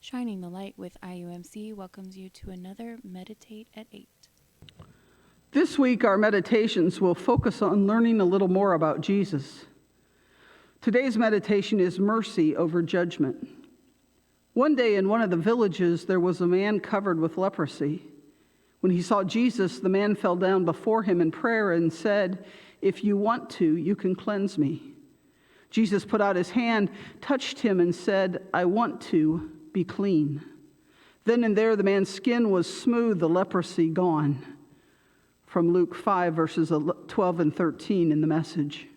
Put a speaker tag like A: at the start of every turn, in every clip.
A: Shining the Light with IUMC welcomes you to another Meditate at 8.
B: This week, our meditations will focus on learning a little more about Jesus. Today's meditation is mercy over judgment. One day in one of the villages, there was a man covered with leprosy. When he saw Jesus, the man fell down before him in prayer and said, "If you want to, you can cleanse me." Jesus put out his hand, touched him, and said, "I want to. Be clean." Then and there the man's skin was smooth, the leprosy gone. From Luke 5, verses 12 and 13 in the Message.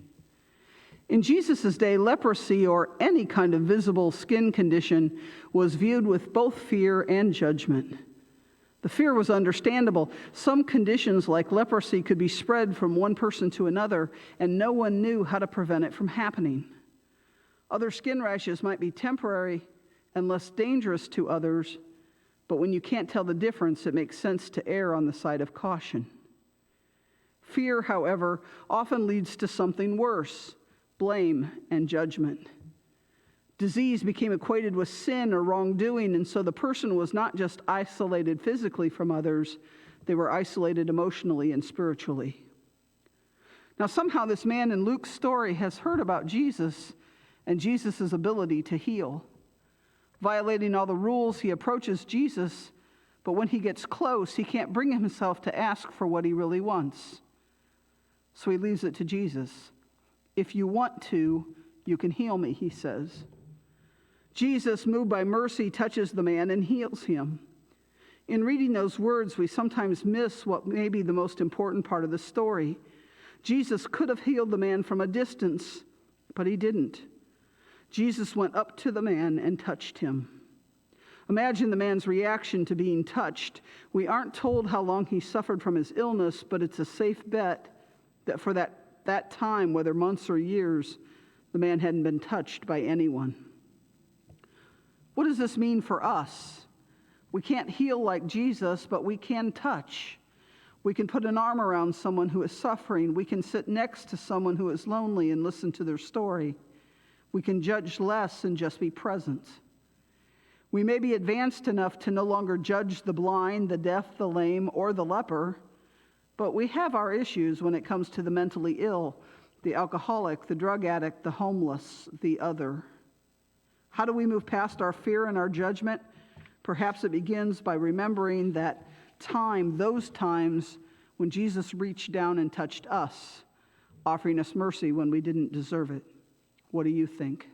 B: In Jesus' day, leprosy, or any kind of visible skin condition, was viewed with both fear and judgment. The fear was understandable. Some conditions, like leprosy, could be spread from one person to another, and no one knew how to prevent it from happening. Other skin rashes might be temporary and less dangerous to others, but when you can't tell the difference, it makes sense to err on the side of caution. Fear, however, often leads to something worse: blame and judgment. Disease became equated with sin or wrongdoing, and so the person was not just isolated physically from others, they were isolated emotionally and spiritually. Now, somehow this man in Luke's story has heard about Jesus and Jesus' ability to heal. Violating all the rules, he approaches Jesus, but when he gets close, he can't bring himself to ask for what he really wants. So he leaves it to Jesus. "If you want to, you can heal me," he says. Jesus, moved by mercy, touches the man and heals him. In reading those words, we sometimes miss what may be the most important part of the story. Jesus could have healed the man from a distance, but he didn't. Jesus went up to the man and touched him. Imagine the man's reaction to being touched. We aren't told how long he suffered from his illness, but it's a safe bet that for that time, whether months or years, the man hadn't been touched by anyone. What does this mean for us? We can't heal like Jesus, but we can touch. We can put an arm around someone who is suffering. We can sit next to someone who is lonely and listen to their story. We can judge less and just be present. We may be advanced enough to no longer judge the blind, the deaf, the lame, or the leper, but we have our issues when it comes to the mentally ill, the alcoholic, the drug addict, the homeless, the other. How do we move past our fear and our judgment? Perhaps it begins by remembering that those times when Jesus reached down and touched us, offering us mercy when we didn't deserve it. What do you think?